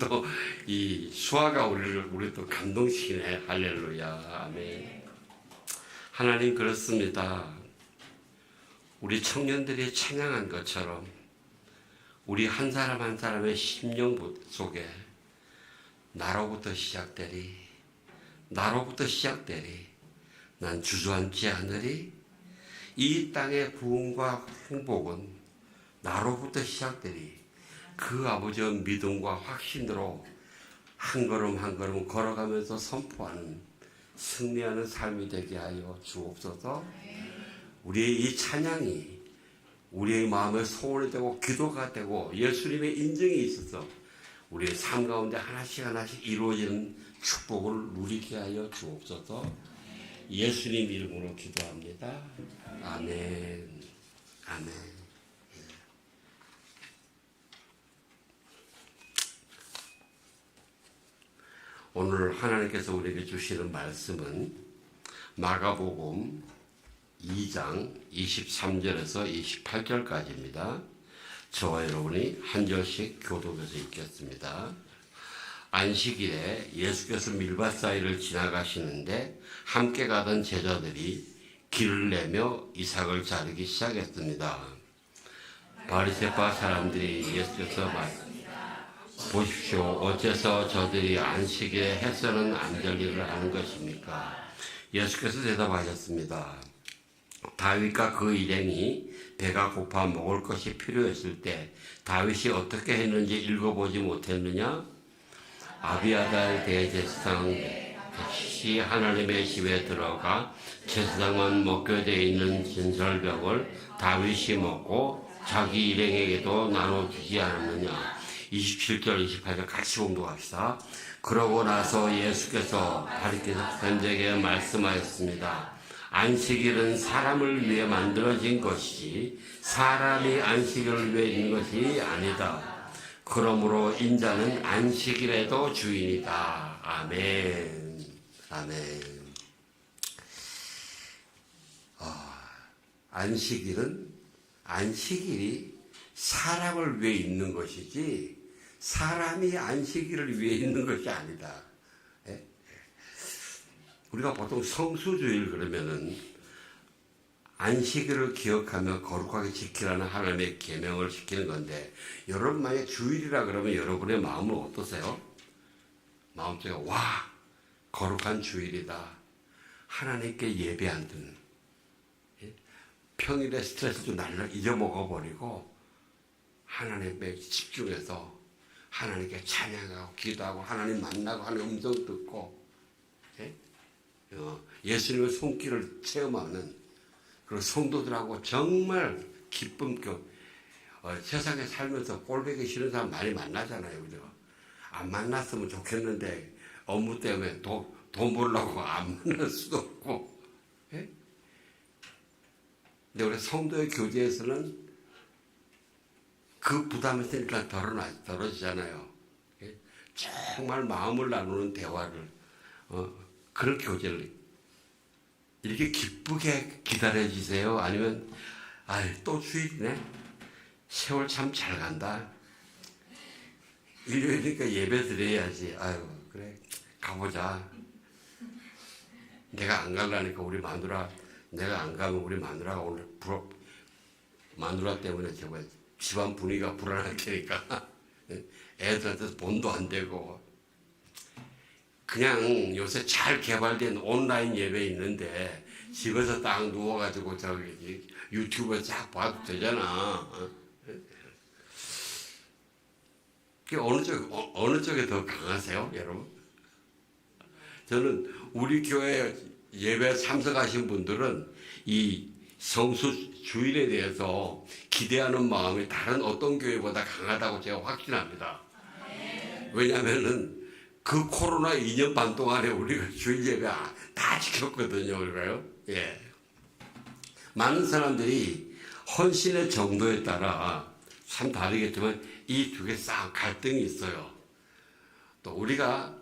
또 이 수화가 우리 또 감동시키네. 할렐루야. 아멘. 하나님 그렇습니다. 우리 청년들이 찬양한 것처럼 우리 한 사람 한 사람의 심령 속에 나로부터 시작되리 난 주저앉지 않으리. 이 땅의 부흥과 행복은 나로부터 시작되리. 그 아버지의 믿음과 확신으로 한 걸음 한 걸음 걸어가면서 선포하는 승리하는 삶이 되게 하여 주옵소서. 우리의 이 찬양이 우리의 마음의 소원이 되고 기도가 되고 예수님의 인정이 있어서 우리의 삶 가운데 하나씩 하나씩 이루어지는 축복을 누리게 하여 주옵소서. 예수님 이름으로 기도합니다. 아멘. 아멘. 오늘 하나님께서 우리에게 주시는 말씀은 마가복음 2장 23절에서 28절까지입니다. 저와 여러분이 한 절씩 교독해서 읽겠습니다. 안식일에 예수께서 밀밭 사이를 지나가시는데 함께 가던 제자들이 길을 내며 이삭을 자르기 시작했습니다. 바리새파 사람들이 예수께서 보십시오. 어째서 저들이 안식일에 해서는 안 될 일을 하는 것입니까? 예수께서 대답하셨습니다. 다윗과 그 일행이 배가 고파 먹을 것이 필요했을 때 다윗이 어떻게 했는지 읽어보지 못했느냐? 아비아달 대제사장이 하나님의 집에 들어가 제사장만 먹게 돼 있는 진설벽을 다윗이 먹고 자기 일행에게도 나눠주지 않았느냐? 27절 28절 같이 공독합시다. 그러고 나서 예수께서 바리새파들에게 말씀하였습니다. 안식일은 사람을 위해 만들어진 것이지 사람이 안식일을 위해 있는 것이 아니다. 그러므로 인자는 안식일에도 주인이다. 아멘. 아멘. 안식일이 사람을 위해 있는 것이지 사람이 안식일을 위해 있는 것이 아니다. 예? 우리가 보통 성수주일 그러면은 안식일을 기억하며 거룩하게 지키라는 하나님의 계명을 지키는 건데, 여러분 만약 주일이라 그러면 여러분의 마음은 어떠세요? 마음속에 와 거룩한 주일이다. 하나님께 예배 안 드는, 예? 평일에 스트레스도 날려 잊어먹어버리고 하나님께 집중해서 하나님께 찬양하고 기도하고 하나님 만나고 하나님 음성 듣고, 예? 예수님의 손길을 체험하는 그런 성도들하고 정말 기쁨, 세상에 살면서 꼴보기 싫은 사람 많이 만나잖아요. 그죠? 안 만났으면 좋겠는데 업무 때문에 돈 벌려고 안 만날 수도 없고, 예? 근데 우리 성도의 교제에서는 그 부담이 일단 덜어지잖아요. 예? 정말 마음을 나누는 대화를, 그런 교제를 이렇게 기쁘게 기다려주세요. 아니면 또 주일이네. 세월 참 잘 간다. 일요일이니까 예배 드려야지. 그래 가보자. 내가 안 가려니까 우리 마누라, 내가 안 가면 우리 마누라가 오늘 마누라 때문에 저거 집안 분위기가 불안할 테니까 애들한테 돈도 안 되고, 그냥 요새 잘 개발된 온라인 예배 있는데 집에서 딱 누워가지고 저기 유튜브에 쫙 봐도 되잖아. 어느 쪽에 더 강하세요, 여러분? 저는 우리 교회 예배 참석하신 분들은 이 성수 주일에 대해서 기대하는 마음이 다른 어떤 교회보다 강하다고 제가 확신합니다. 왜냐하면은 그 코로나 2년 반 동안에 우리가 주일 예배 다 지켰거든요. 그럴까요? 예. 많은 사람들이 헌신의 정도에 따라 참 다르겠지만 이 두 개 싹 갈등이 있어요. 또 우리가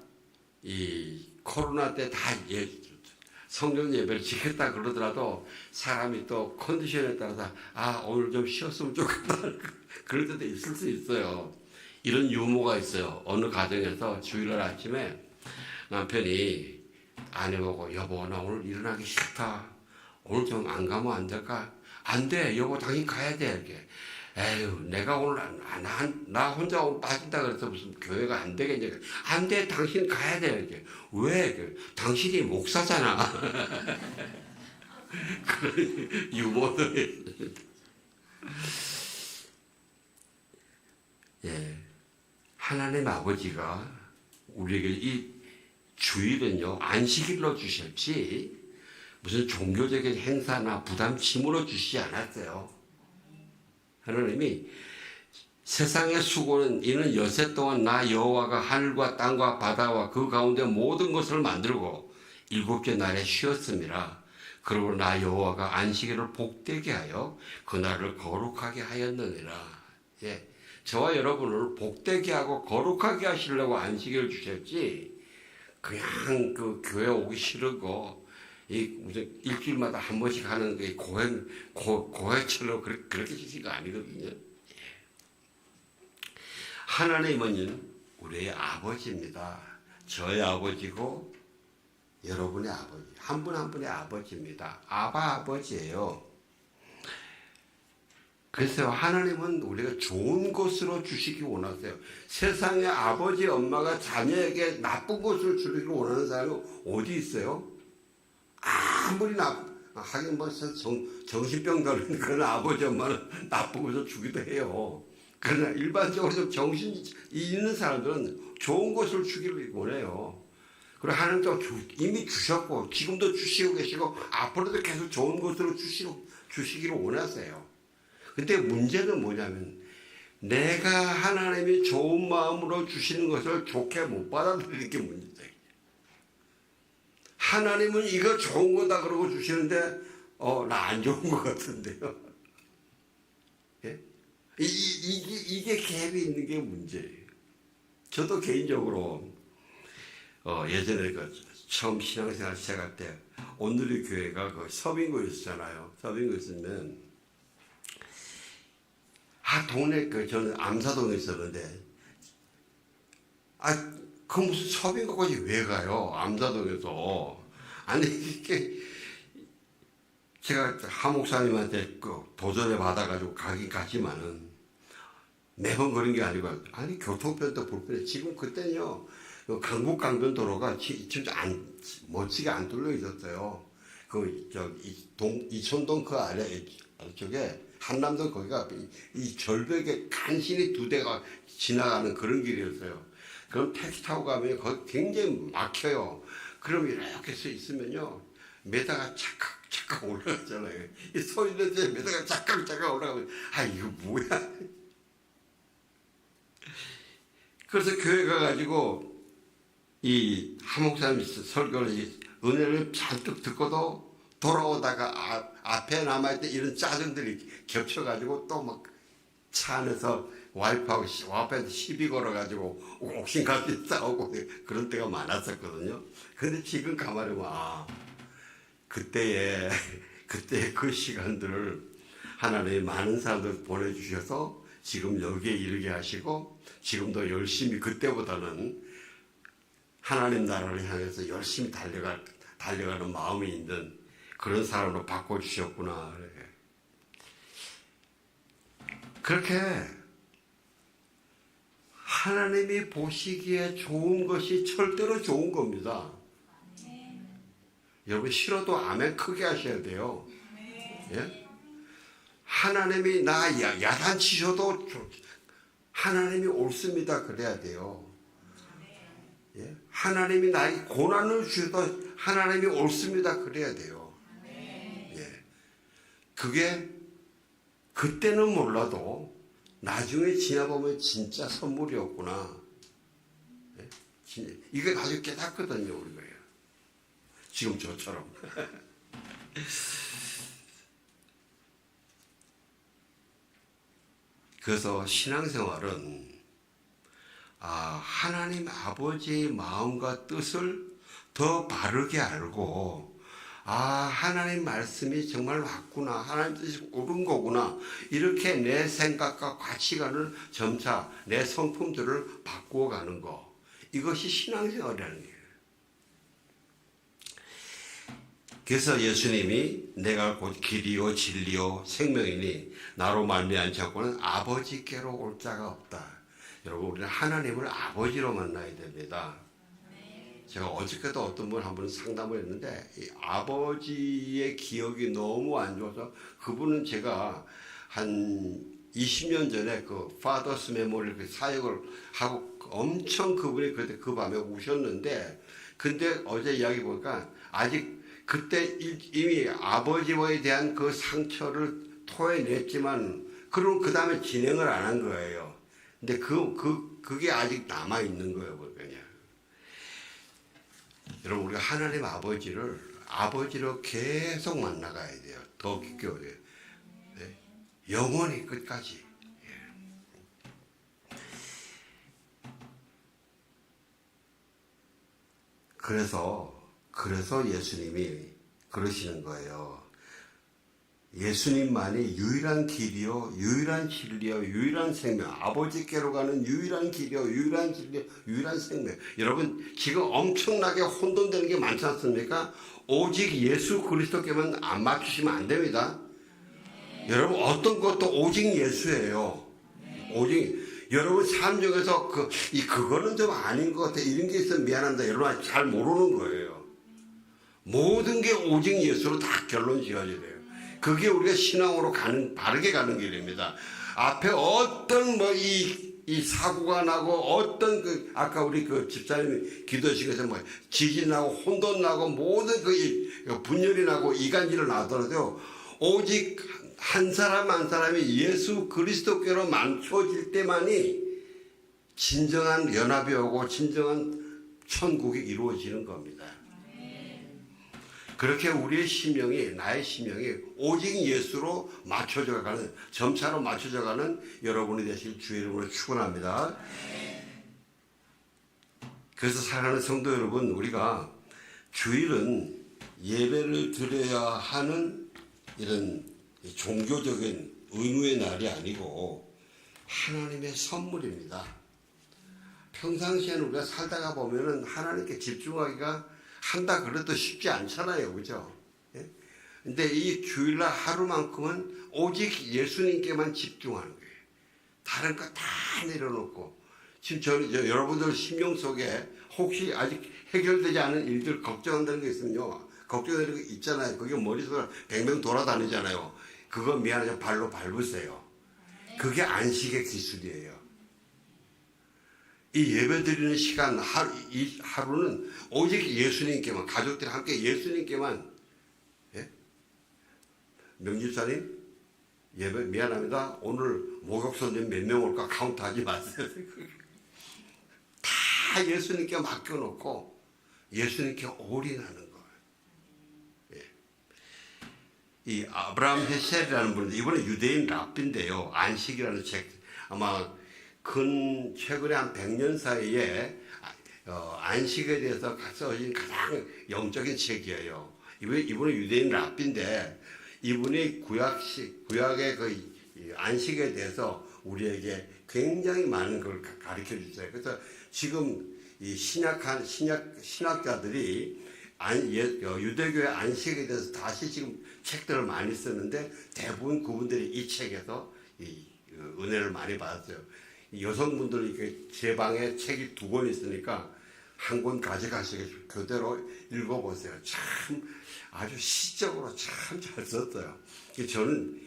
이 코로나 때 다 성령 예배를 지켰다 그러더라도 사람이 또 컨디션에 따라서 오늘 좀 쉬었으면 좋겠다 그럴 때도 있을 수 있어요. 이런 유머가 있어요. 어느 가정에서 주일날 아침에 남편이 아내보고 여보 나 오늘 일어나기 싫다. 오늘 좀 안 가면 안 될까? 안 돼. 여보 당신 가야 돼. 이렇게. 에휴 내가 오늘 나 혼자 오늘 빠진다 그래서 무슨 교회가 안 되겠냐. 안 돼. 당신 가야 돼. 이렇게. 왜? 당신이 목사잖아. 그런 유머도 예. 하나님 아버지가 우리에게 이 주일은요 안식일로 주셨지 무슨 종교적인 행사나 부담침으로 주시지 않았어요. 하나님이 세상의 수고는 이는 여세 동안 나 여호와가 하늘과 땅과 바다와 그 가운데 모든 것을 만들고 일곱째 날에 쉬었음이라. 그러고 나 여호와가 안식일을 복되게 하여 그날을 거룩하게 하였느니라. 예. 저와 여러분을 복되게 하고 거룩하게 하시려고 안식일을 주셨지 그냥 그 교회 오기 싫고 이 무슨 일주일마다 한 번씩 하는 그 고해처럼 그렇게 주신 거 아니거든요. 하나님은 우리의 아버지입니다. 저의 아버지고 여러분의 아버지, 한 분 한 분의 아버지입니다. 아버지예요. 그래서 하나님은 우리가 좋은 것으로 주시기 원하세요. 세상에 아버지, 엄마가 자녀에게 나쁜 것을 주기를 원하는 사람이 어디 있어요? 아무리 하긴 뭐 정신병 걸린 그런 아버지, 엄마는 나쁜 것을 주기도 해요. 그러나 일반적으로 좀 정신이 있는 사람들은 좋은 것을 주기를 원해요. 그리고 하나님도 이미 주셨고 지금도 주시고 계시고 앞으로도 계속 좋은 것으로 주시기를 원하세요. 근데 문제는 뭐냐면 내가 하나님이 좋은 마음으로 주시는 것을 좋게 못 받아들이는 게 문제다. 하나님은 이거 좋은 거다 그러고 주시는데 나 안 좋은 것 같은데요. 예? 이게 갭이 있는 게 문제예요. 저도 개인적으로 예전에 처음 신앙생활 시작할 때 오늘의 교회가 서빙고에 있었잖아요. 서빙고에 있으면 동네 저는 암사동에 있었는데 그 무슨 서빙고까지 왜 가요? 암사동에서. 아니 이게 제가 하 목사님한테 도전을 받아가지고 가긴 갔지만은 매번 그런 게 아니고 교통편도 불편해. 지금 그때는요 강북 강변 도로가 진짜 멋지게 안 뚫려 있었어요. 이촌동 그 아래쪽에 한남동 거기가 이 절벽에 간신히 두 대가 지나가는 그런 길이었어요. 그럼 택시 타고 가면 거기 굉장히 막혀요. 그럼 이렇게 서 있으면요 매다가 착각 올라가잖아요. 이 소리 내서 매다가 착각 올라가면 이거 뭐야? 그래서 교회 가가지고 이 하목사님 설교를 은혜를 잔뜩 듣고도 돌아오다가 앞에 남아있던 이런 짜증들이 겹쳐가지고 또 막 차 안에서 와이프한테 시비 걸어가지고 옥신각신 싸우고 그런 때가 많았었거든요. 근데 지금 가만히 보면 그때의 그 시간들을 하나님이 많은 사람들 보내주셔서 지금 여기에 이르게 하시고 지금도 열심히 그때보다는 하나님 나라를 향해서 열심히 달려가는 마음이 있는 그런 사람으로 바꿔주셨구나. 그렇게 하나님이 보시기에 좋은 것이 절대로 좋은 겁니다. 여러분 싫어도 아멘 크게 하셔야 돼요. 예? 하나님이 나 야단치셔도 하나님이 옳습니다 그래야 돼요. 예? 하나님이 나에게 고난을 주셔도 하나님이 옳습니다 그래야 돼요. 예. 그게 그때는 몰라도 나중에 지나보면 진짜 선물이었구나. 예? 이걸 아주 깨닫거든요 우리가. 지금 저처럼. 그래서 신앙생활은 하나님 아버지의 마음과 뜻을 더 바르게 알고 하나님 말씀이 정말 맞구나. 하나님 뜻이 옳은 거구나. 이렇게 내 생각과 가치관을 점차 내 성품들을 바꾸어 가는 거. 이것이 신앙생활이라는 거예요. 그래서 예수님이 내가 곧 길이요 진리요 생명이니 나로 말미암지 않고는 아버지께로 올 자가 없다. 여러분, 우리는 하나님을 아버지로 만나야 됩니다. 제가 어저께도 어떤 분 한 분 상담을 했는데 이 아버지의 기억이 너무 안 좋아서, 그분은 제가 한 20년 전에 그 파더스 메모리얼 그 사역을 하고 엄청 그분이 그때 그 밤에 우셨는데, 근데 어제 이야기 보니까 아직 그때 이미 아버지에 대한 그 상처를 토해냈지만 그럼 그 다음에 진행을 안 한 거예요. 근데 그게 아직 남아 있는 거예요, 그냥. 여러분, 우리가 하나님 아버지를 아버지로 계속 만나가야 돼요. 더 깊게 오야 돼요. 네? 영원히 끝까지. 그래서 예수님이 그러시는 거예요. 예수님만이 유일한 길이요, 유일한 진리요, 유일한 생명, 아버지께로 가는 유일한 길이요, 유일한 진리요, 유일한 생명. 여러분, 지금 엄청나게 혼돈되는 게 많지 않습니까? 오직 예수 그리스도께만 안 맞추시면 안 됩니다. 여러분, 어떤 것도 오직 예수예요. 오직 여러분 삶 중에서 그거는 좀 아닌 것 같아, 이런 게 있으면 미안합니다. 여러분 잘 모르는 거예요. 모든 게 오직 예수로 다 결론 지어져야 돼요. 그게 우리가 신앙으로 바르게 가는 길입니다. 앞에 어떤 이 사고가 나고 어떤 아까 우리 그 집사님이 기도하시면서 지진 나고 혼돈 나고 모든 분열이 나고 이간질을 나더라도 오직 한 사람 한 사람이 예수 그리스도께로 맞춰질 때만이 진정한 연합이 오고 진정한 천국이 이루어지는 겁니다. 그렇게 우리의 심령이, 나의 심령이 오직 예수로 맞춰져 가는, 점차로 맞춰져 가는 여러분이 되실 주의 이름으로 축원합니다. 그래서 사랑하는 성도 여러분, 우리가 주일은 예배를 드려야 하는 이런 종교적인 의무의 날이 아니고 하나님의 선물입니다. 평상시에는 우리가 살다가 보면은 하나님께 집중하기가 한다 그래도 쉽지 않잖아요, 그죠? 예? 근데 이 주일날 하루만큼은 오직 예수님께만 집중하는 거예요. 다른 거 다 내려놓고. 지금 여러분들 심령 속에 혹시 아직 해결되지 않은 일들 걱정한다는 게 있으면요, 걱정되는 게 있잖아요. 그게 머릿속에 뱅뱅 돌아다니잖아요. 그거 미안해서 발로 밟으세요. 그게 안식의 기술이에요. 이 예배드리는 시간, 이 하루는 오직 예수님께만, 가족들이 함께 예수님께만. 예? 명집사님, 예배 미안합니다. 오늘 목욕 손님 몇 명 올까 카운트하지 마세요. 다 예수님께 맡겨놓고 예수님께 올인하는 거예요. 예. 이 아브라함 헤셀이라는 분인데, 이번에 유대인 랍비인데요, 안식이라는 책, 아마 최근에 한 100년 사이에 안식에 대해서 써진 가장 영적인 책이에요. 이분은 유대인 랍비인데, 이분이 구약의 안식에 대해서 우리에게 굉장히 많은 걸 가르쳐 주세요. 그래서 지금 이 신학자들이 유대교의 안식에 대해서 다시 지금 책들을 많이 쓰는데, 대부분 그분들이 이 책에서 은혜를 많이 받았어요. 여성분들이 제 방에 책이 2권 있으니까 한 권 가져가시고 그대로 읽어보세요. 참 아주 시적으로 참 잘 썼어요. 저는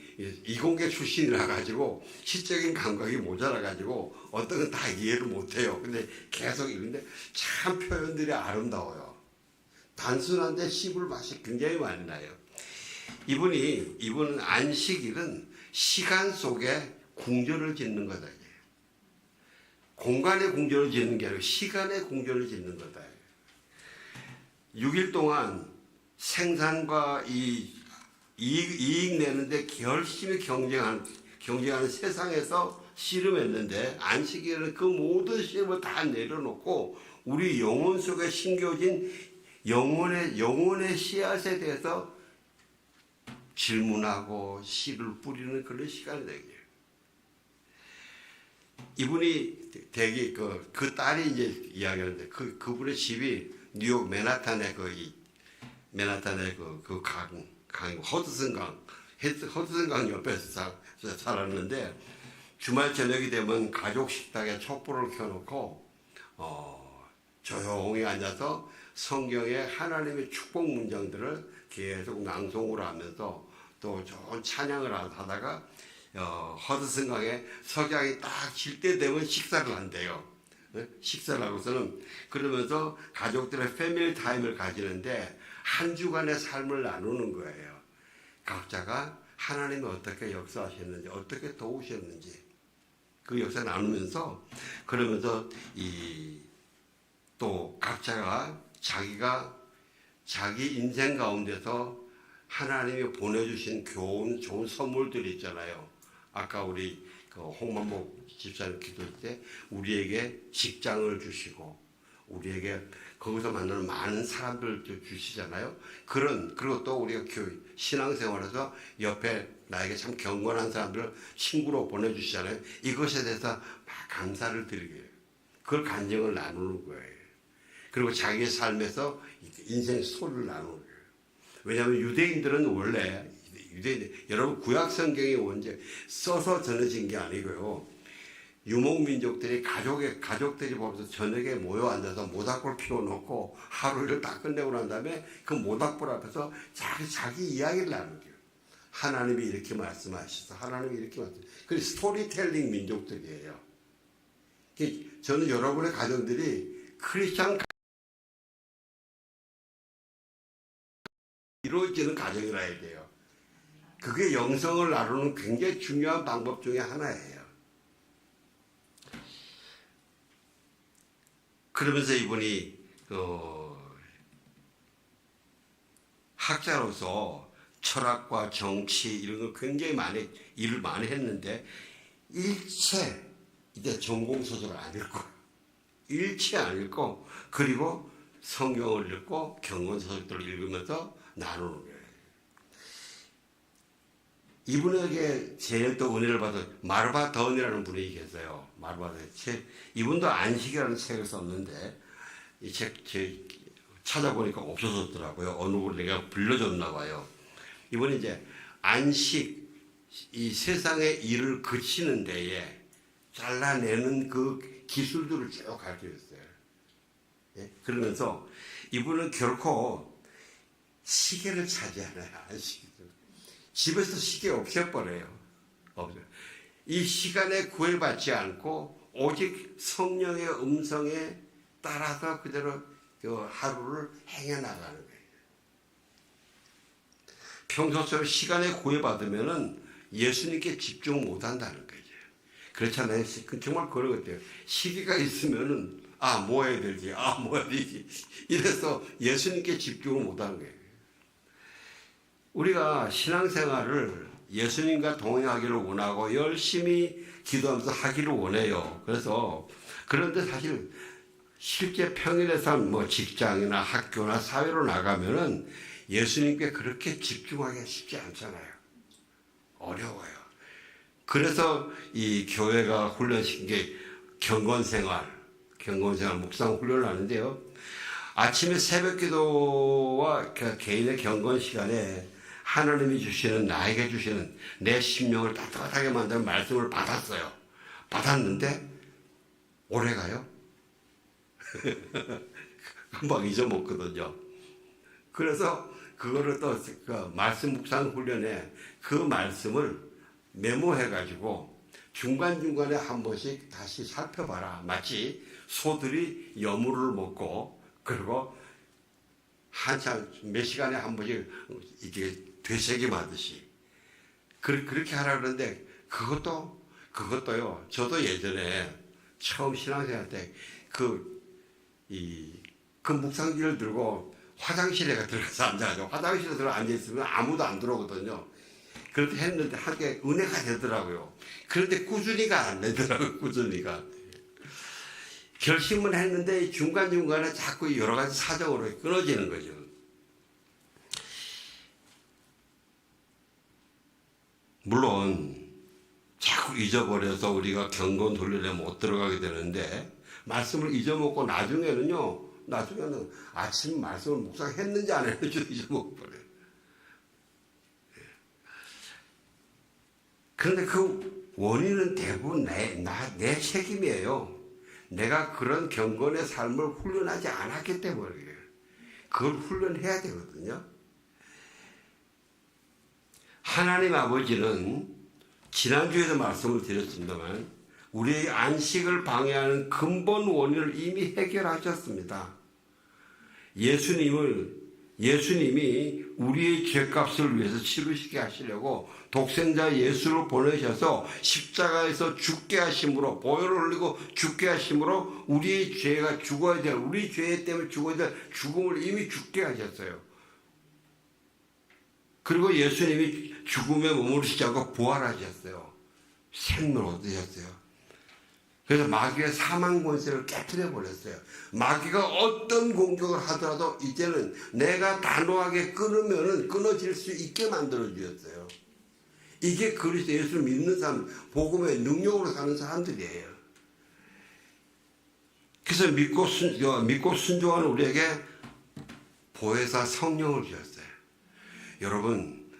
이공계 출신이라 가지고 시적인 감각이 모자라 가지고 어떤 건 다 이해를 못해요. 근데 계속 읽는데 참 표현들이 아름다워요. 단순한데 씹을 맛이 굉장히 많이 나요. 이분은 안식일은 시간 속에 궁전을 짓는 거다. 공간의 궁전을 짓는 게 아니고 시간의 궁전을 짓는 거다. 6일 동안 생산과 이익 내는데 열심히 경쟁하는 세상에서 씨름했는데, 안식일은 그 모든 씨름을 다 내려놓고 우리 영혼 속에 심겨진 영혼의 씨앗에 대해서 질문하고 씨를 뿌리는 그런 시간이 되게. 이분이 되게 그 딸이 이제 이야기하는데 그분의 집이 뉴욕 맨하탄의 강 허드슨강 옆에서 살았는데 주말 저녁이 되면 가족 식탁에 촛불을 켜놓고 조용히 앉아서 성경의 하나님의 축복 문장들을 계속 낭송을 하면서 또 좋은 찬양을 하다가 허드슨강에 석양이 딱 질 때 되면 식사를 한대요. 식사를 하고서는 그러면서 가족들의 패밀리 타임을 가지는데 한 주간의 삶을 나누는 거예요. 각자가 하나님이 어떻게 역사하셨는지, 어떻게 도우셨는지 그 역사 나누면서 그러면서 또 각자가 자기가 자기 인생 가운데서 하나님이 보내주신 좋은 선물들이 있잖아요. 아까 우리 홍만복 집사님 기도할 때 우리에게 직장을 주시고 우리에게 거기서 만나는 많은 사람들도 주시잖아요. 그리고 또 우리가 신앙생활에서 옆에 나에게 참 경건한 사람들을 친구로 보내주시잖아요. 이것에 대해서 막 감사를 드리게 해요. 그걸 간증을 나누는 거예요. 그리고 자기의 삶에서 인생 스토리를 나누는 거예요. 왜냐하면 유대인들은 원래 여러분 구약 성경이 언제 써서 전해진 게 아니고요. 유목민족들이 가족들이 보면서 저녁에 모여 앉아서 모닥불 피워놓고 하루 일을 다 끝내고 난 다음에 그 모닥불 앞에서 자기 이야기를 나누는 거예요. 하나님이 이렇게 말씀하셔서 하나님이 이렇게 말씀하셔서 그 스토리텔링 민족들이에요. 저는 여러분의 가정들이 크리스찬 이루어지는 가정이라 해야 돼요. 그게 영성을 나누는 굉장히 중요한 방법 중에 하나예요. 그러면서 이분이 학자로서 철학과 정치 이런 거 굉장히 일을 많이 했는데 일체 이제 전공 소설을 안 읽고 일체 안 읽고 그리고 성경을 읽고 경건 소설들을 읽으면서 나누는 거예요. 이분에게 제일 또 은혜를 받은 마르바 던이라는 분이 계세요. 마르바 던. 이분도 안식이라는 책을 썼는데 이 책 찾아보니까 없어졌더라고요. 어느 분 내가 빌려줬나 봐요. 이분이 이제 안식 이 세상의 일을 그치는 데에 잘라내는 그 기술들을 쭉 가르쳐줬어요. 예? 그러면서 이분은 결코 시계를 차지하나요? 집에서 시계 없애버려요. 이 시간에 구애받지 않고 오직 성령의 음성에 따라서 그대로 그 하루를 행해나가는 거예요. 평소처럼 시간에 구애받으면은 예수님께 집중 못한다는 거죠. 그렇잖아요. 정말 그런 것 같아요. 시계가 있으면은 뭐 해야 되지? 뭐 해야 되지? 이래서 예수님께 집중을 못하는 거예요. 우리가 신앙생활을 예수님과 동행하기를 원하고 열심히 기도하면서 하기를 원해요. 그런데 사실 실제 평일의 삶, 직장이나 학교나 사회로 나가면은 예수님께 그렇게 집중하기가 쉽지 않잖아요. 어려워요. 그래서 이 교회가 훈련시킨 게 경건생활 묵상 훈련을 하는데요. 아침에 새벽 기도와 개인의 경건 시간에 하나님이 주시는 나에게 주시는 내 심령을 따뜻하게 만드는 말씀을 받았어요. 받았는데 오래가요. 금방 잊어먹거든요. 그래서 그거를 또 그 말씀 묵상 훈련에 그 말씀을 메모해가지고 중간중간에 한 번씩 다시 살펴봐라. 마치 소들이 여물을 먹고 그리고 한참 몇 시간에 한 번씩 이게 되새김하듯이 그렇게 하라 그러는데 그것도요. 저도 예전에 처음 신앙생활 때 그 묵상기를 들고 화장실에 들어가서 앉아가지고 화장실에 들어 앉아있으면 아무도 안 들어오거든요. 그렇게 했는데 하게 은혜가 되더라고요. 그런데 꾸준히가 안 되더라고요. 꾸준히가. 결심은 했는데 중간중간에 자꾸 여러 가지 사정으로 끊어지는 거죠. 물론 자꾸 잊어버려서 우리가 경건 훈련에 못 들어가게 되는데, 말씀을 잊어먹고 나중에는 아침 말씀을 묵상 했는지 안 했는지 잊어먹어버려요. 그런데 그 원인은 대부분 내 책임이에요. 내가 그런 경건의 삶을 훈련하지 않았기 때문이에요. 그걸 훈련해야 되거든요. 하나님 아버지는 지난주에도 말씀을 드렸습니다만 우리의 안식을 방해하는 근본 원인을 이미 해결하셨습니다. 예수님이 우리의 죄값을 위해서 치르시게 하시려고 독생자 예수를 보내셔서 십자가에서 죽게 하심으로, 보혈을 흘리고 죽게 하심으로 우리의 죄가 죽어야 될, 우리 죄 때문에 죽어야 될 죽음을 이미 죽게 하셨어요. 그리고 예수님이 죽음에 머무르시지 않고 부활하셨어요. 생명을 얻으셨어요. 그래서 마귀의 사망 권세를 깨뜨려 버렸어요. 마귀가 어떤 공격을 하더라도 이제는 내가 단호하게 끊으면은 끊어질 수 있게 만들어 주셨어요. 이게 그리스도 예수를 믿는 사람, 복음의 능력으로 사는 사람들이에요. 그래서 믿고 순종하는 우리에게 보혜사 성령을 주셨어요. 여러분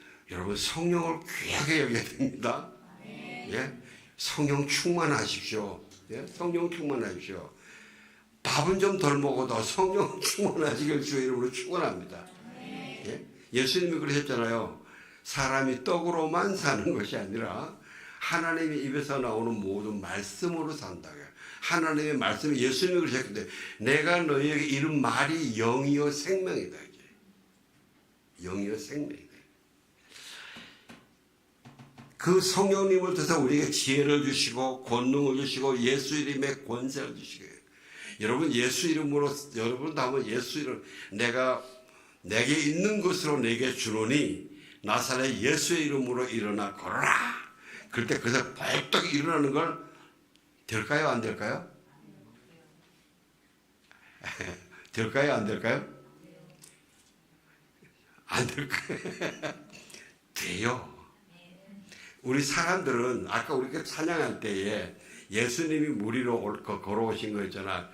성령을 귀하게 여겨야 됩니다. 예? 성령 충만하십시오. 예? 성령 충만하십시오. 밥은 좀 덜 먹어도 성령 충만하시길 주의 이름으로 축원합니다. 예? 예수님이 그러셨잖아요. 사람이 떡으로만 사는 것이 아니라 하나님의 입에서 나오는 모든 말씀으로 산다고요. 하나님의 말씀이, 예수님이 그러셨는데 내가 너희에게 이른 말이 영이요 생명이다. 영이요 생명이다. 그 성령님을 통해서 우리에게 지혜를 주시고 권능을 주시고 예수 이름의 권세를 주시고요. 여러분 예수 이름으로, 여러분도 한번 예수 이름, 내게 있는 것으로 내게 주노니 나사렛 예수의 이름으로 일어나 걸어라. 그럴 때 그래서 벌떡 일어나는 걸 될까요? 안 될까요? 될까요? 안 될까요? 안 될까요? 돼요. 우리 사람들은 아까 우리가 찬양할 때에 예수님이 물 위로 걸어오신 거 있잖아.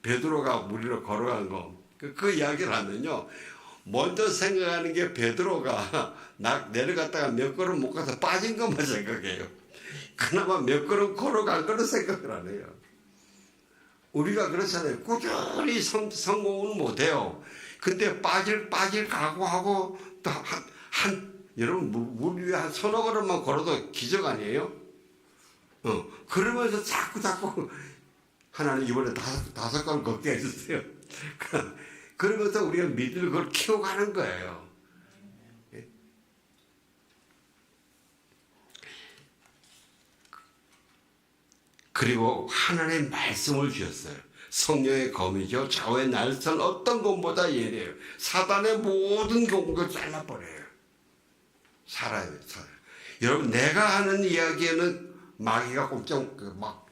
베드로가 물 위로 걸어간 거. 그 이야기를 하면요. 먼저 생각하는 게 베드로가 내려갔다가 몇 걸음 못 가서 빠진 것만 생각해요. 그나마 몇 걸음 걸어간 거는 생각을 안 해요. 우리가 그렇잖아요. 꾸준히 성공은 못해요. 근데 빠질 각오하고 또 여러분 물 위에 한 서너 걸음만 걸어도 기적 아니에요? 그러면서 자꾸 하나님 이번에 다섯 걸음 걷게 해주세요. 그러면서 우리가 믿음을 그걸 키워가는 거예요. 그리고 하나님의 말씀을 주셨어요. 성령의 검이죠. 좌우의 날선 어떤 것보다 예리해요. 사단의 모든 공격을 잘라버려요. 살아요. 여러분 내가 하는 이야기에는 마귀가 꼼짝 막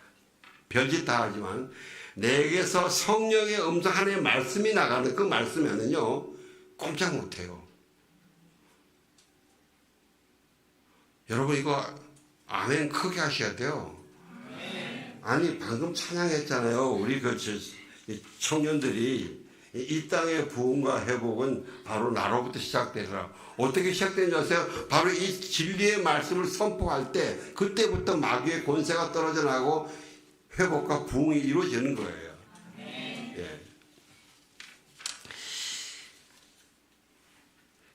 별짓 다 하지만 내게서 성령의 음성 하나님의 말씀이 나가는 그 말씀에는요 꼼짝 못해요. 여러분 이거 아멘 크게 하셔야 돼요. 아니 방금 찬양했잖아요. 우리 청년들이 이 땅의 부흥과 회복은 바로 나로부터 시작되더라. 어떻게 시작되는지 아세요? 바로 이 진리의 말씀을 선포할 때 그때부터 마귀의 권세가 떨어져 나고 회복과 부흥이 이루어지는 거예요. 예.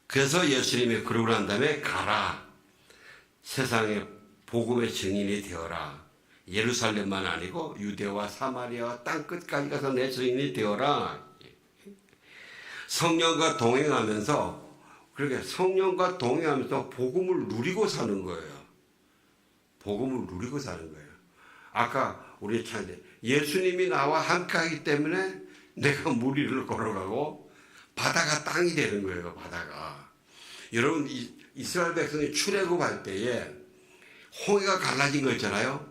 그래서 예수님이 그러고 난 다음에 가라. 세상의 복음의 증인이 되어라. 예루살렘만 아니고 유대와 사마리아와 땅끝까지 가서 내 증인이 되어라. 성령과 동행하면서, 그러니까 성령과 동행하면서 복음을 누리고 사는 거예요. 복음을 누리고 사는 거예요. 아까 우리 찬양, 예수님이 나와 함께 하기 때문에 내가 물 위를 걸어가고 바다가 땅이 되는 거예요. 바다가. 여러분 이스라엘 백성이 출애굽할 때에 홍해가 갈라진 거 있잖아요.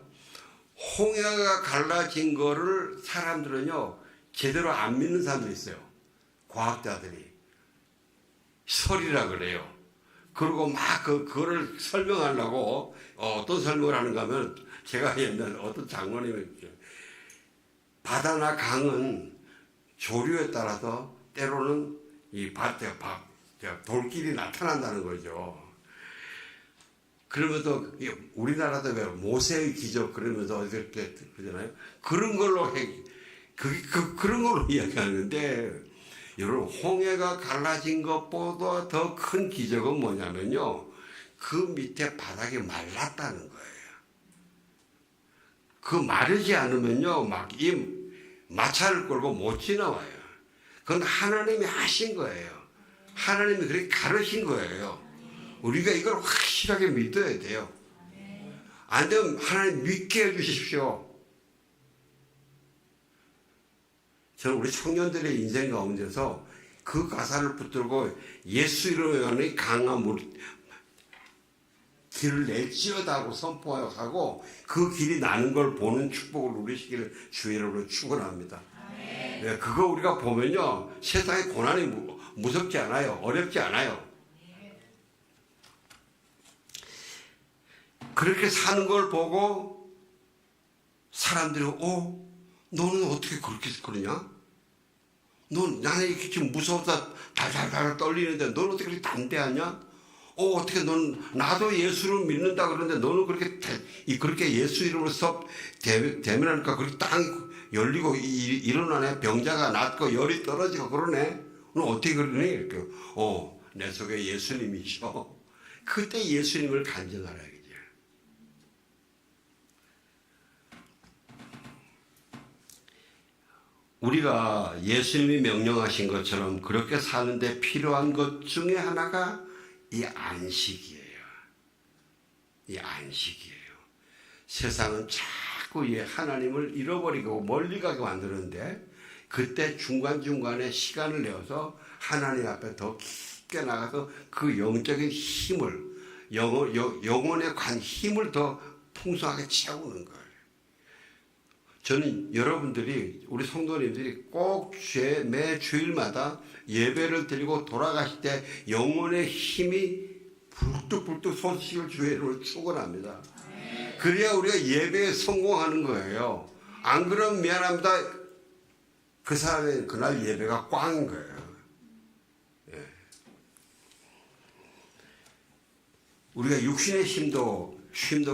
홍해가 갈라진 거를 사람들은요 제대로 안 믿는 사람도 있어요. 과학자들이 설이라 그래요. 그리고 막 그거를 설명하려고 어떤 설명을 하는가 하면, 제가 옛날 어떤 장로님이 바다나 강은 조류에 따라서 때로는 이 돌길이 나타난다는 거죠. 그러면서 우리나라도 왜 모세의 기적 그러면서 이렇게 그러잖아요. 그런 걸로 그런 걸로 이야기하는데, 여러분 홍해가 갈라진 것보다 더 큰 기적은 뭐냐면요, 그 밑에 바닥이 말랐다는 거예요. 그 마르지 않으면요 막 이 마차를 끌고 못 지나와요. 그건 하나님이 하신 거예요. 하나님이 그렇게 가르친 거예요. 우리가 이걸 확실하게 믿어야 돼요. 안 되면 하나님 믿게 해주십시오. 저는 우리 청년들의 인생 가운데서 그 가사를 붙들고 예수 이름의 강한 물 길을 낼지어다고 선포하고 그 길이 나는 걸 보는 축복을 누리시기를 주의 이름으로 축원합니다. 네, 그거 우리가 보면요 세상의 고난이 무섭지 않아요. 어렵지 않아요. 그렇게 사는 걸 보고 사람들이 너는 어떻게 그렇게 그러냐? 나는 이렇게 지금 무서워서 달달달 떨리는데 너는 어떻게 그렇게 담대하냐? 어떻게 나도 예수를 믿는다 그러는데 너는 그렇게 예수 이름으로 대면하니까 그렇게 땅이 열리고 일어나네. 병자가 낫고 열이 떨어지고 그러네. 너 어떻게 그러니? 이렇게 내 속에 예수님이셔. 그때 예수님을 간증하라 이거죠. 우리가 예수님이 명령하신 것처럼 그렇게 사는데 필요한 것 중에 하나가 이 안식이에요. 이 안식이에요. 세상은 자꾸 하나님을 잃어버리고 멀리 가게 만드는데, 그때 중간중간에 시간을 내어서 하나님 앞에 더 깊게 나가서 그 영적인 힘을, 영혼에 관 힘을 더 풍성하게 채우는 거예요. 저는 여러분들이, 우리 성도님들이 꼭 매 주일마다 예배를 드리고 돌아가실 때 영혼의 힘이 불뚝불뚝 솟으시길 주의 이름으로 축원합니다. 그래야 우리가 예배에 성공하는 거예요. 안 그러면 미안합니다. 그 사람의 그날 예배가 꽝인 거예요. 예. 우리가 육신의 힘도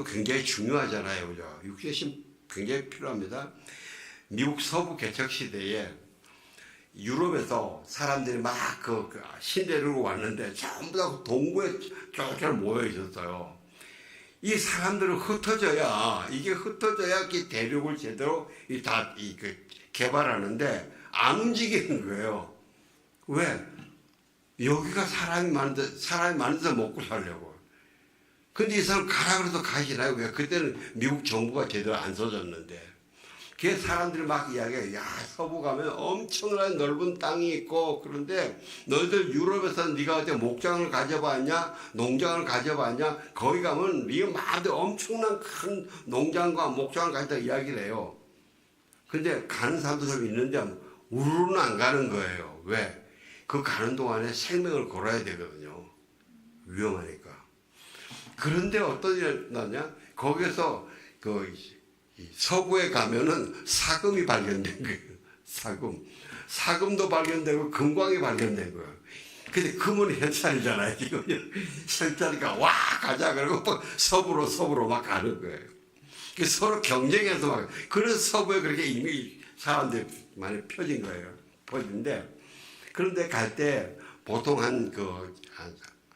굉장히 중요하잖아요. 그죠? 육신의 힘 굉장히 필요합니다. 미국 서부 개척 시대에 유럽에서 사람들이 막 신대륙으로 왔는데 전부 다 동부에 쫙 모여 있었어요. 이 사람들은 흩어져야 이 대륙을 제대로 개발하는데 안 움직이는 거예요. 왜? 여기가 사람이 많은 데서 먹고 살려고. 근데 이 사람 가라 그래도 가시나요? 왜? 그때는 미국 정부가 제대로 안 써졌는데. 그 사람들이 막 이야기해요. 야, 서부 가면 엄청난 넓은 땅이 있고, 그런데 너희들 유럽에서 네가 어때 목장을 가져봤냐? 농장을 가져봤냐? 거기 가면 네가 마음대로 엄청난 큰 농장과 목장을 가져다 이야기를 해요. 근데 가는 사람도 좀 있는데 우르르는 안 가는 거예요. 왜? 그 가는 동안에 생명을 걸어야 되거든요. 위험하니까. 그런데 어떤 일이 나냐? 거기서 서부에 가면은 사금이 발견된 거예요. 사금도 발견되고 금광이 발견된 거예요. 근데 금은 현찰이잖아요. 지금 현찰이니까 와 가자 그러고 서부로 막 가는 거예요. 서로 경쟁해서 막, 그래서 서부에 그렇게 이미 사람들이 많이 퍼진 거예요. 퍼진데, 그런데 갈 때 보통 한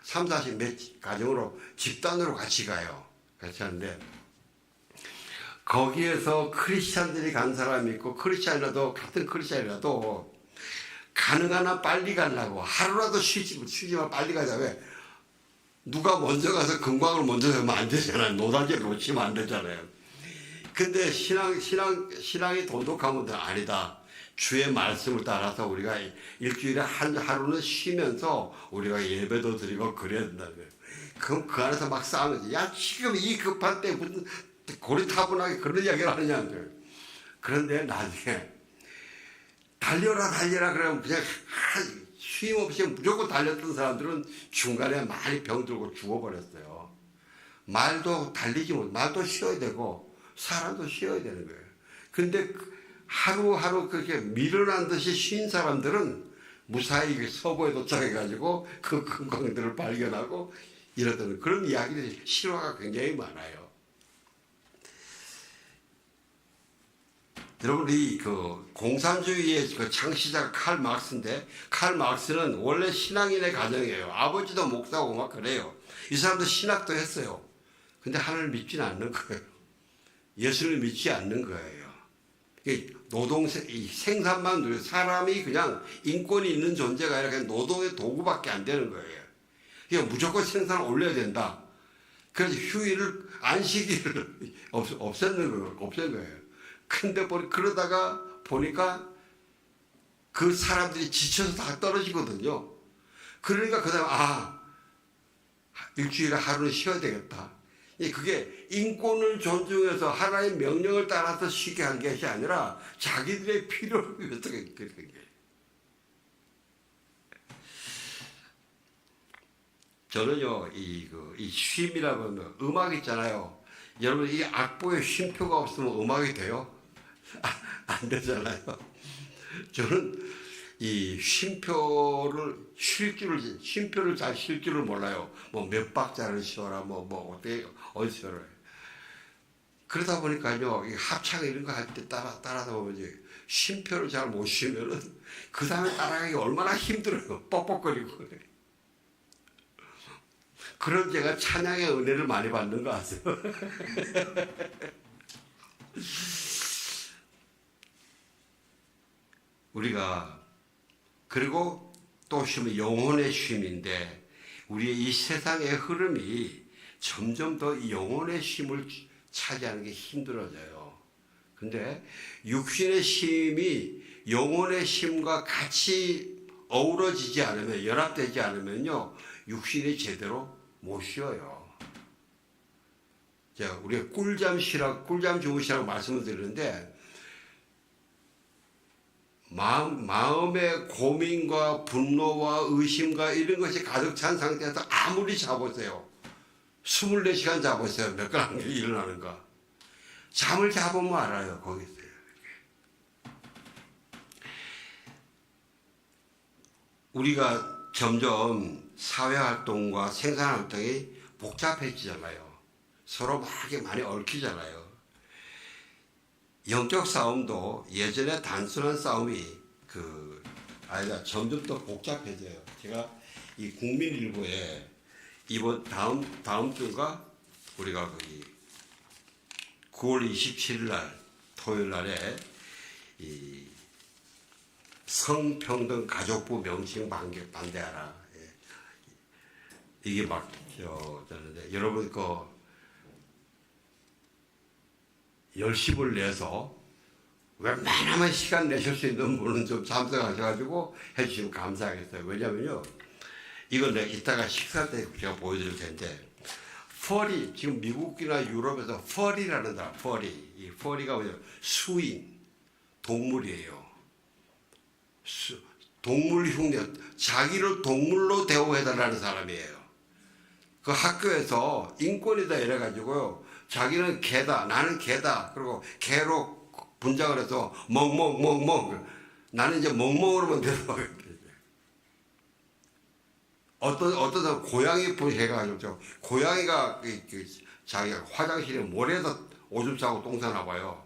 3, 40 몇 가정으로 집단으로 같이 가요. 같이 하는데, 거기에서 크리스찬들이 간 사람이 있고, 같은 크리스찬이라도 가능한 한 빨리 가려고 하루라도 쉬지만 빨리 가자. 왜? 누가 먼저 가서 금광을 먼저 하면 안 되잖아요. 노단지를 놓치면 안 되잖아요. 근데 신앙이 돈독하면 아니다. 주의 말씀을 따라서 우리가 일주일에 하루는 쉬면서 우리가 예배도 드리고 그래야 된다는 거예요. 그럼 그 안에서 막 싸우면서, 야, 지금 이 급할 때 무슨 고리타분하게 그런 이야기를 하느냐는. 그런데 나중에 달려라 달려라 그러면 그냥 쉼 없이 무조건 달렸던 사람들은 중간에 많이 병들고 죽어버렸어요. 말도 달리지 못, 말도 쉬어야 되고 사람도 쉬어야 되는 거예요. 근데 하루하루 그렇게 밀어난 듯이 쉰 사람들은 무사히 서부에 도착해가지고 그 금광들을 발견하고 이러던 그런 이야기들이 실화가 굉장히 많아요. 여러분, 이 공산주의의 그 창시자가 칼 마크스인데, 칼 마크스는 원래 신앙인의 가정이에요. 아버지도 목사고 막 그래요. 이 사람도 신학도 했어요. 근데 하나님을 믿지는 않는 거예요. 예수를 믿지 않는 거예요. 이 생산만 누려 사람이 그냥 인권이 있는 존재가 아니라 그냥 노동의 도구밖에 안 되는 거예요. 그러니까 무조건 생산을 올려야 된다. 그래서 휴일을 안식일을 없앤 거예요. 근데 그러다가 보니까 그 사람들이 지쳐서 다 떨어지거든요. 그러니까 그 다음에 일주일에 하루는 쉬어야 되겠다. 그게 인권을 존중해서 하나의 명령을 따라서 쉬게 한 것이 아니라 자기들의 필요를 위해서 그런 거예요. 저는요, 이 쉼이라고 하는 음악 있잖아요. 여러분, 이 악보에 쉼표가 없으면 음악이 돼요? 안 되잖아요. 저는 이 쉼표를 잘 쉴 줄을 몰라요. 뭐 몇 박자를 쉬어라, 어떻게, 어디 쉬어라. 그러다 보니까요, 이 합창 이런 거 할 때 따라다 보면 쉼표를 잘 못 쉬면은 그 다음에 따라가기 얼마나 힘들어요. 뻑뻑거리고. 그런 제가 찬양의 은혜를 많이 받는 거 아세요? 우리가 그리고 또 쉼은 영혼의 쉼인데 우리의 이 세상의 흐름이 점점 더 영혼의 쉼을 차지하는 게 힘들어져요. 근데 육신의 쉼이 영혼의 쉼과 같이 어우러지지 않으면 연합되지 않으면요 육신이 제대로 못 쉬어요. 자, 우리가 꿀잠 주무시라고 말씀을 드리는데 마음의 고민과 분노와 의심과 이런 것이 가득 찬 상태에서 아무리 자보세요. 24시간 자보세요. 몇 가지 일어나는가. 잠을 자보면 알아요. 거기서. 우리가 점점 사회활동과 생산활동이 복잡해지잖아요. 서로 막 많이 얽히잖아요. 영적 싸움도 예전에 단순한 싸움이 아니다 점점 더 복잡해져요. 제가 이 국민일보에 이번 다음 주가 우리가 거기 9월 27일 날 토요일 날에 이 성평등 가족부 명칭 반대하라. 이게 막 저는데 여러분 열심을 내서 웬만하면 시간 내실 수 있는 분은 좀 참석하셔가지고 해주시면 감사하겠어요. 왜냐면요, 이건 내가 이따가 식사 때 제가 보여드릴 텐데, 펄이, 지금 미국이나 유럽에서 펄이라는 단어, 이 펄이가 뭐냐, 수인, 동물이에요. 동물 흉내, 자기를 동물로 대우해달라는 사람이에요. 그 학교에서 인권이다 이래가지고요, 자기는 개다, 나는 개다. 그리고 개로 분장을 해서 멍멍. 나는 이제 멍멍으로만 대답하겠대. 어떤 사람 고양이 해가지고 고양이가 자기가 화장실에 모래에다 오줌 싸고 똥 싸나 봐요.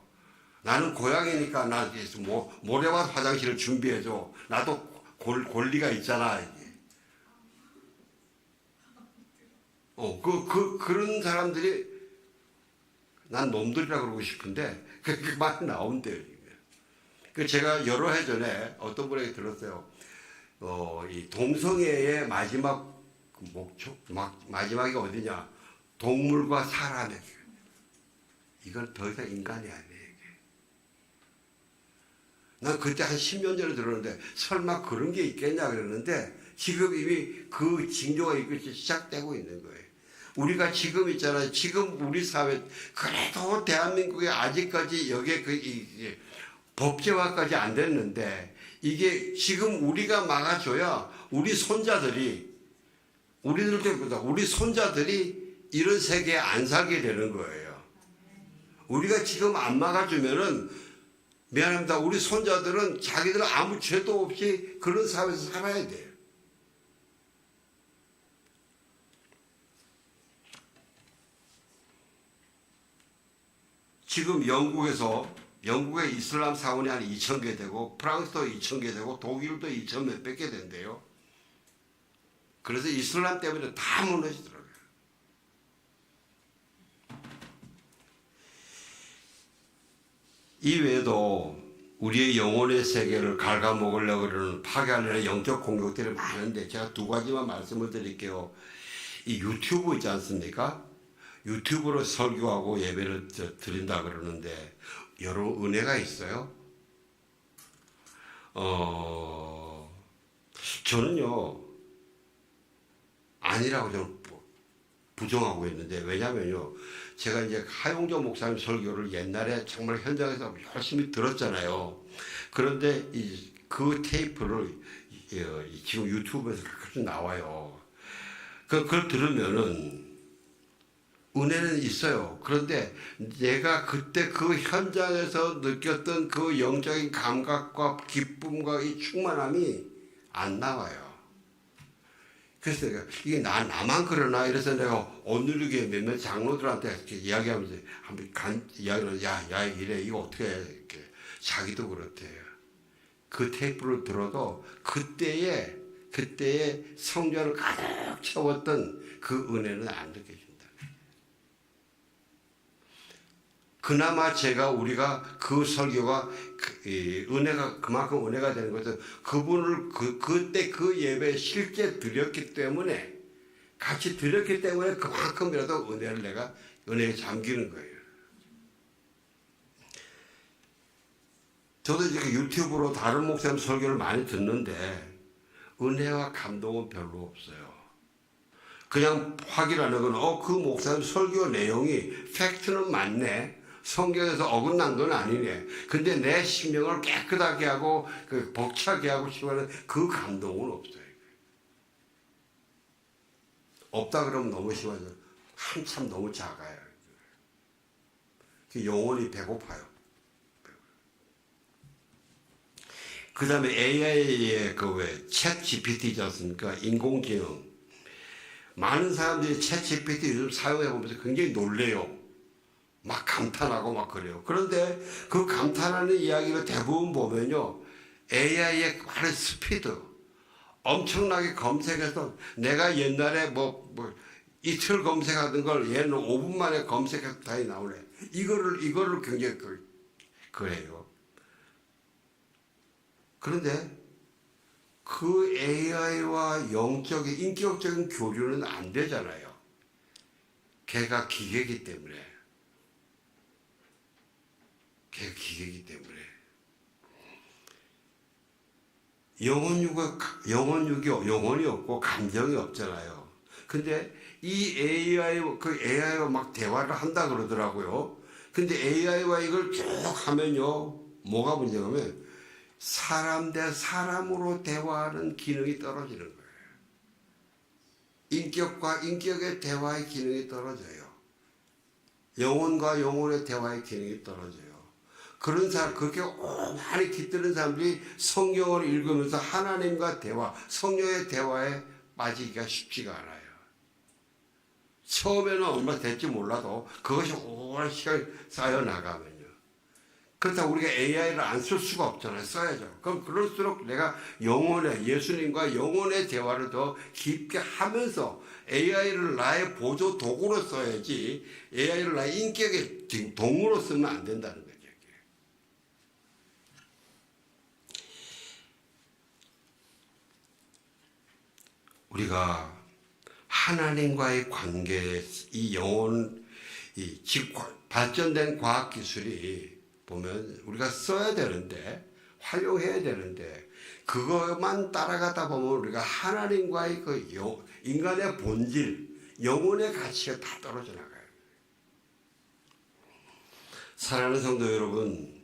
나는 고양이니까 나 모래와 화장실을 준비해줘. 나도 권리가 있잖아. 그런 사람들이 난 놈들이라 그러고 싶은데 그렇게 많이 나온대요. 제가 여러 해 전에 어떤 분에게 들었어요. 이 동성애의 마지막 마지막이 어디냐? 동물과 사람에게. 이건 더 이상 인간이 아니에요. 난 그때 한 10년 전에 들었는데 설마 그런 게 있겠냐 그랬는데 지금 이미 그 징조가 시작되고 있는 거예요. 우리가 지금 있잖아요. 지금 우리 사회 그래도 대한민국에 아직까지 여기에 법제화까지 안 됐는데 이게 지금 우리가 막아줘야 우리 손자들이 우리들보다 우리 손자들이 이런 세계에 안 살게 되는 거예요. 우리가 지금 안 막아주면은 미안합니다. 우리 손자들은 자기들 아무 죄도 없이 그런 사회에서 살아야 돼요. 지금 영국의 이슬람 사원이 한 2,000개 되고 프랑스도 2,000개 되고 독일도 2,000 몇백 개 된대요. 그래서 이슬람 때문에 다 무너지더라고요. 이 외에도 우리의 영혼의 세계를 갉아먹으려고 그러는 파괴하려는 영적 공격들이 많은데 제가 두 가지만 말씀을 드릴게요. 이 유튜브 있지 않습니까? 유튜브로 설교하고 예배를 드린다 그러는데 여러분 은혜가 있어요? 저는요 아니라고 저는 부정하고 있는데 왜냐면요 제가 이제 하용조 목사님 설교를 옛날에 정말 현장에서 열심히 들었잖아요. 그런데 그 테이프를 지금 유튜브에서 가끔 나와요. 그걸 들으면은 은혜는 있어요. 그런데 내가 그때 그 현장에서 느꼈던 그 영적인 감각과 기쁨과 이 충만함이 안 나와요. 그래서 내가 이게 나만 그러나 이래서 내가 오늘이게 몇몇 장로들한테 이렇게 이야기하면서 한번 이야기를 야 이래 이거 어떻게 해 이렇게 자기도 그렇대요. 그 테이프를 들어도 그때의 성전을 가득 채웠던 그 은혜는 안 느껴진다. 그나마 우리가 그 설교가 은혜가 그만큼 은혜가 되는 것은 그분을 그때 그 예배에 실제 드렸기 때문에 같이 드렸기 때문에 그만큼이라도 은혜에 잠기는 거예요. 저도 이렇게 유튜브로 다른 목사님 설교를 많이 듣는데 은혜와 감동은 별로 없어요. 그냥 확인하는 건 그 목사님 설교 내용이 팩트는 맞네. 성경에서 어긋난 건 아니네. 근데 내 심령을 깨끗하게 하고 벅차게 하고 싶어하는 그 감동은 없어요. 없다 그러면 너무 심하죠. 한참 너무 작아요. 영혼이 배고파요. 그 다음에 AI의 챗 GPT지 않습니까? 인공지능. 많은 사람들이 챗 GPT 요즘 사용해 보면서 굉장히 놀래요. 막 감탄하고 막 그래요. 그런데 그 감탄하는 이야기를 대부분 보면요. AI의 빠른 스피드, 엄청나게 검색해서 내가 옛날에 이틀 검색하던 걸 얘는 5분 만에 검색해서 다 나오네. 이거를 굉장히 그래요. 그런데 그 AI와 인격적인 교류는 안 되잖아요. 걔가 기계이기 때문에. 영혼이 없고 감정이 없잖아요. 근데 이 AI와 막 대화를 한다 그러더라고요. 근데 AI와 이걸 쭉 하면요, 뭐가 문제냐면 사람 대 사람으로 대화하는 기능이 떨어지는 거예요. 인격과 인격의 대화의 기능이 떨어져요. 영혼과 영혼의 대화의 기능이 떨어져요. 그런 사람, 그렇게 많이 깃드는 사람들이 성경을 읽으면서 하나님과 성령의 대화에 빠지기가 쉽지가 않아요. 처음에는 얼마 될지 몰라도 그것이 오랜 시간이 쌓여 나가면요. 그렇다고 우리가 AI를 안 쓸 수가 없잖아요. 써야죠. 그럼 그럴수록 내가 예수님과 영혼의 대화를 더 깊게 하면서 AI를 나의 보조 도구로 써야지 AI를 나의 인격의 동으로 쓰면 안 된다는 거죠. 우리가 하나님과의 관계, 발전된 과학기술이 보면 우리가 써야 되는데, 활용해야 되는데, 그것만 따라가다 보면 우리가 하나님과의 인간의 본질, 영혼의 가치가 다 떨어져 나가요. 사랑하는 성도 여러분,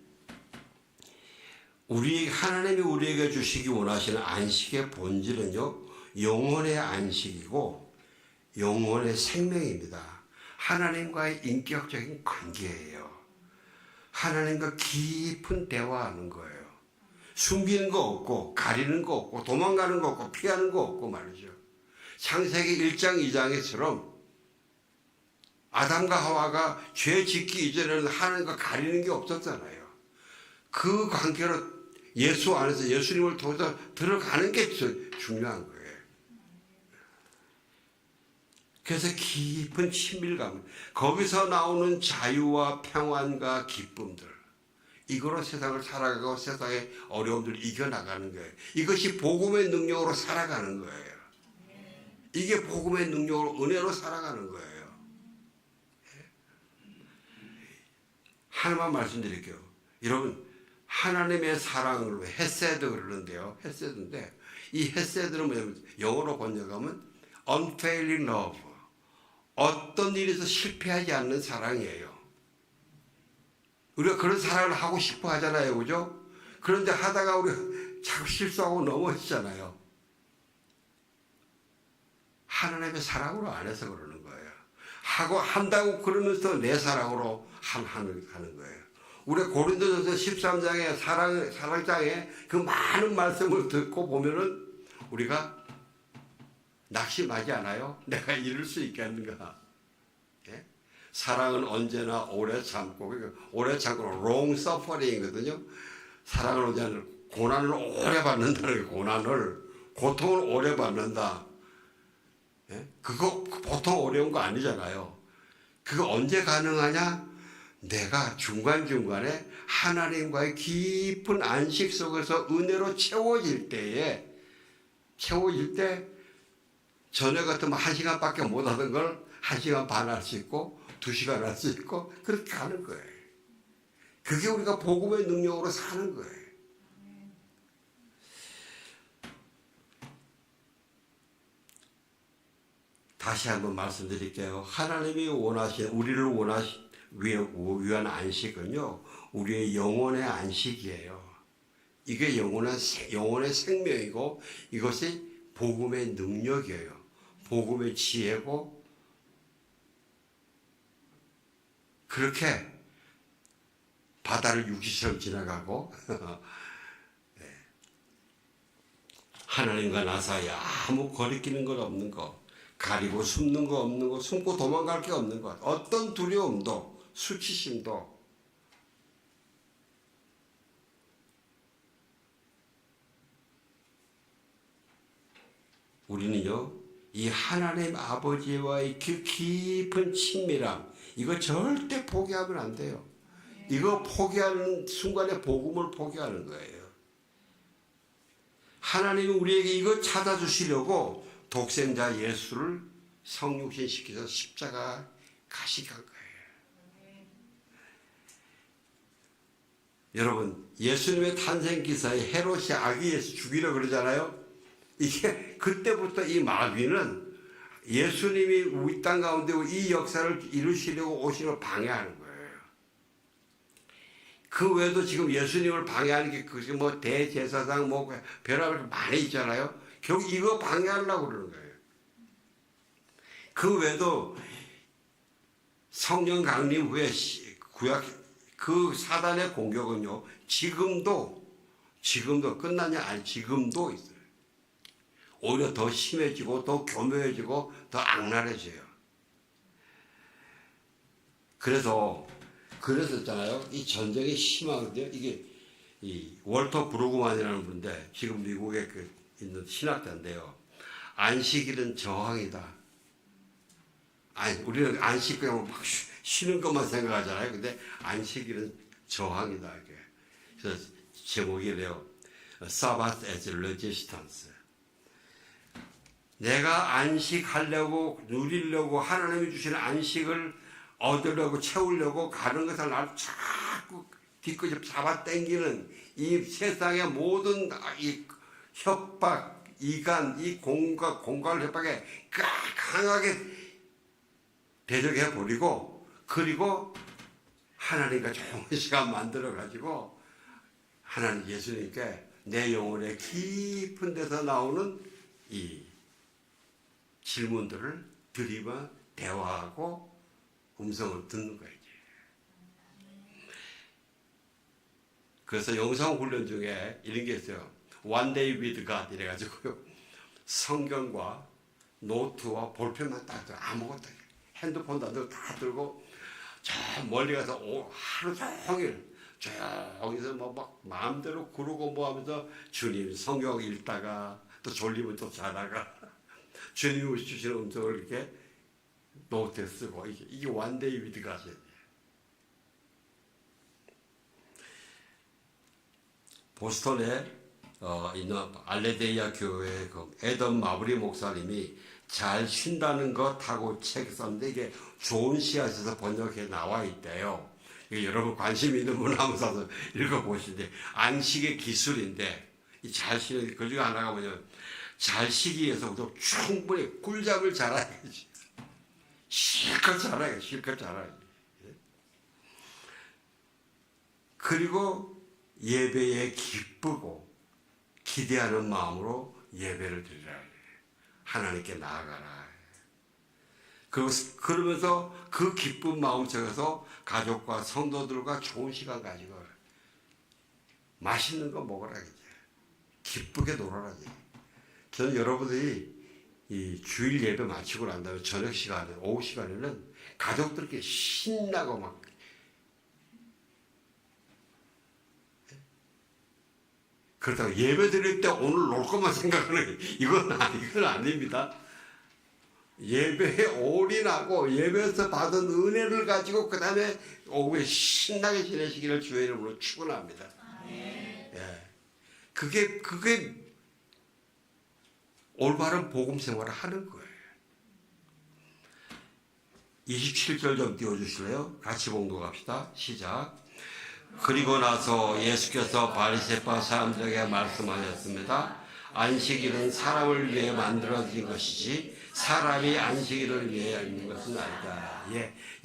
하나님이 우리에게 주시기 원하시는 안식의 본질은요, 영혼의 안식이고 영혼의 생명입니다. 하나님과의 인격적인 관계예요. 하나님과 깊은 대화하는 거예요. 숨기는 거 없고 가리는 거 없고 도망가는 거 없고 피하는 거 없고 말이죠. 창세기 1장 2장에처럼 아담과 하와가 죄 짓기 이전에는 하나님과 가리는 게 없었잖아요. 그 관계로 예수 안에서 예수님을 통해서 들어가는 게 중요한 거예요. 그래서 깊은 친밀감, 거기서 나오는 자유와 평안과 기쁨들, 이거로 세상을 살아가고 세상의 어려움들을 이겨나가는 거예요. 이것이 복음의 능력으로 살아가는 거예요. 이게 복음의 능력으로 은혜로 살아가는 거예요. 하나만 말씀드릴게요. 여러분, 하나님의 사랑을 헤세드 그러는데요. 헤세드인데 이 헤세드는 뭐냐면 영어로 번역하면 unfailing love, 어떤 일에서 실패하지 않는 사랑이에요. 우리가 그런 사랑을 하고 싶어 하잖아요. 그죠? 그런데 하다가 우리가 자꾸 실수하고 넘어지잖아요. 하나님의 사랑으로 안 해서 그러는 거예요. 한다고 그러면서 내 사랑으로 하는 거예요. 우리 고린도전서 13장의 사랑장에 그 많은 말씀을 듣고 보면은 우리가 낙심하지 않아요? 내가 이룰 수 있겠는가? 예? 사랑은 언제나 오래 참고, 오래 참고 long suffering이거든요. 사랑은 언제나 고난을 오래 받는다는 거예요. 고통을 오래 받는다. 예? 그거 보통 어려운 거 아니잖아요. 그거 언제 가능하냐? 내가 중간중간에 하나님과의 깊은 안식 속에서 은혜로 채워질 때 전에 같으면 1시간밖에 못 하던 걸 1시간 반 할 수 있고 2시간 할 수 있고 그렇게 하는 거예요. 그게 우리가 복음의 능력으로 사는 거예요. 다시 한번 말씀드릴게요. 하나님이 우리를 위한 안식은요, 우리의 영혼의 안식이에요. 이게 영혼의 생명이고 이것이 복음의 능력이에요. 복음의 지혜고, 그렇게 바다를 육지처럼 지나가고 하나님과 나 사이에 아무 거리끼는 것 없는 것, 가리고 숨는 거 없는 것, 숨고 도망갈 게 없는 것, 어떤 두려움도 수치심도 우리는요, 이 하나님 아버지와의 그 깊은 친밀함, 이거 절대 포기하면 안 돼요. 이거 포기하는 순간에 복음을 포기하는 거예요. 하나님이 우리에게 이거 찾아주시려고 독생자 예수를 성육신 시켜서 십자가 가시간 거예요. 여러분, 예수님의 탄생 기사에 헤롯이 아기 예수 죽이려 그러잖아요. 이게 그때부터 이 마귀는 예수님이 이 땅 가운데 이 역사를 이루시려고 오시는 걸 방해하는 거예요. 그 외에도 지금 예수님을 방해하는 게 그게 뭐 대제사장 뭐 별의별 많이 있잖아요. 결국 이거 방해하려고 그러는 거예요. 그 외에도 성령 강림 후에 그 사단의 공격은요, 지금도 끝나냐? 아니, 지금도 있어요. 오히려 더 심해지고 더 교묘해지고 더 악랄해져요. 그래서 있잖아요. 이 전쟁이 심하거든요. 이게 이 월터 브루그만이라는 분인데 지금 미국에 있는 신학자인데요. 안식일은 저항이다. 아니, 우리는 안식 그냥 막 쉬는 것만 생각하잖아요. 근데 안식일은 저항이다. 이게. 그래서 제목이래요. Sabbath as Resistance. 내가 안식하려고 누리려고 하나님이 주시는 안식을 얻으려고 채우려고 가는 것을 나를 자꾸 뒤끝이 잡아당기는 이 세상의 모든 이 협박, 이간, 이 공갈 협박에 강하게 대적해 버리고, 그리고 하나님과 좋은 시간 만들어 가지고 하나님 예수님께 내 영혼의 깊은 데서 나오는 이 질문들을 드리며 대화하고 음성을 듣는 거예요. 그래서 영상 훈련 중에 이런 게 있어요. One day with God 이래가지고요. 성경과 노트와 볼펜만 딱 들고 아무것도 핸드폰도 안 들고 다 들고 저 멀리 가서 하루 종일 저기서 막 마음대로 구르고 뭐 하면서 주님 성경 읽다가 또 졸리면 또 자다가 주님이 주시는 음성을 이렇게 노트에 쓰고 이게 One day with God이에요. 보스턴에 있는 알레데이아 교회 그 에덤 마브리 목사님이 잘 쉰다는 것하고 책 썼는데 이게 좋은 씨앗에서 번역해 나와 있대요. 이게 여러분 관심 있는 분 한번 사서 읽어보시는데 안식의 기술인데 이 잘 쉬는 그 중에 하나가 뭐냐면 잘 쉬기 위해서부터 충분히 꿀잠을 자라야지. 실컷 자라야 실컷 자라야. 그리고 예배에 기쁘고 기대하는 마음으로 예배를 드리라. 하나님께 나아가라. 그러면서 그 기쁜 마음 속에서 가족과 성도들과 좋은 시간 가지고 맛있는 거 먹으라. 기쁘게 놀아라. 저는 여러분들이 이 주일 예배 마치고 난 다음에 저녁 시간에, 오후 시간에는 가족들께 신나고 막 그렇다고 예배 드릴 때 오늘 놀 것만 생각하는 이건 아닙니다. 예배에 올인하고 예배에서 받은 은혜를 가지고 그 다음에 오후에 신나게 지내시기를 주의 이름으로 축원합니다. 예. 그게 올바른 복음 생활을 하는 거예요. 27절 좀 띄워주실래요? 같이 봉독합시다. 시작. 그리고 나서 예수께서 바리새파 사람들에게 말씀하셨습니다. 안식일은 사람을 위해 만들어진 것이지 사람이 안식일을 위해 있는 것은 아니다.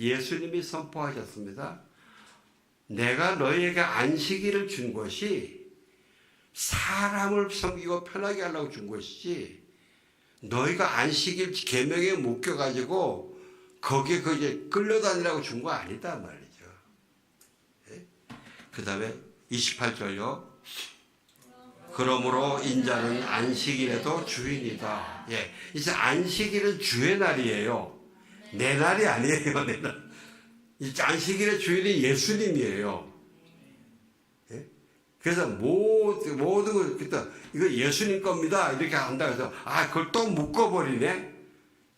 예수님이 선포하셨습니다. 내가 너희에게 안식일을 준 것이 사람을 섬기고 편하게 하려고 준 것이지 너희가 안식일 계명에 묶여가지고 거기에 이제 끌려다니라고 준 거 아니다 말이죠. 그 다음에 28절요. 그러므로 인자는 안식일에도 주인이다. 이제 안식일은 주의 날이에요. 내 날이 아니에요. 내 날. 이제 안식일의 주인이 예수님이에요. 그래서 모든 걸 이거 예수님 겁니다. 이렇게 한다 해서 그걸 또 묶어버리네.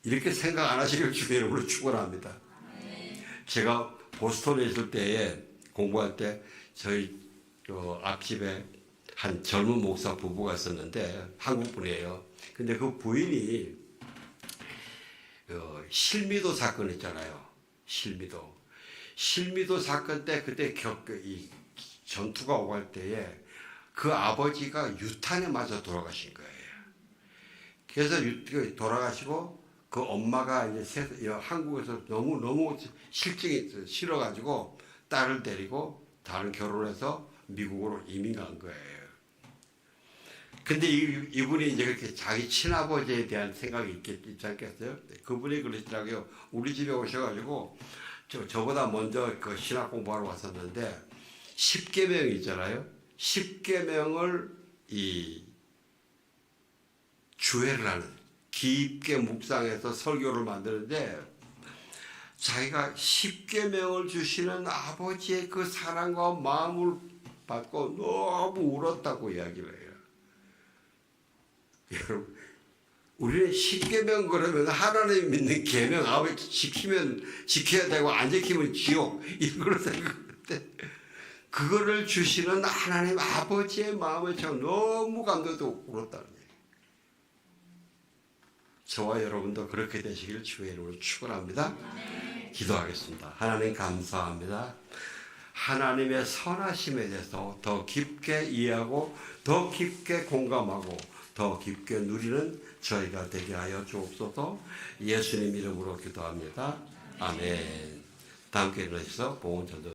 이렇게 생각 안 하시길 주의 이름으로 축원합니다. 제가 보스턴에 있을 때에 공부할 때 저희 앞집에 한 젊은 목사 부부가 있었는데 한국 분이에요. 근데 그 부인이 실미도 사건 있잖아요. 실미도 사건 때 그때 이 전투가 오고 할 때에 그 아버지가 유탄에 맞아 돌아가신 거예요. 그래서 돌아가시고 그 엄마가 이제 한국에서 너무 실증이 싫어가지고 딸을 데리고 다른 결혼해서 미국으로 이민 간 거예요. 근데 이분이 이제 그렇게 자기 친아버지에 대한 생각이 있지 않겠어요? 그분이 그러시더라고요. 우리 집에 오셔가지고 저보다 먼저 그 신학 공부하러 왔었는데 10계명 있잖아요. 10계명을 주회를 하는 깊게 묵상해서 설교를 만드는데 자기가 10계명을 주시는 아버지의 그 사랑과 마음을 받고 너무 울었다고 이야기를 해요. 여러분, 우리는 10계명 그러면 하나님 믿는 계명 아버지 지켜야 되고 안 지키면 지옥 이걸 생각하는데 그거를 주시는 하나님 아버지의 마음을 참 너무 감동도 울었다는 얘기예요. 저와 여러분도 그렇게 되시길 주의 이름으로 축원합니다. 기도하겠습니다. 하나님 감사합니다. 하나님의 선하심에 대해서 더 깊게 이해하고 더 깊게 공감하고 더 깊게 누리는 저희가 되게 하여 주옵소서. 예수님 이름으로 기도합니다. 아멘. 다 함께 일어나셔서 봉헌 전도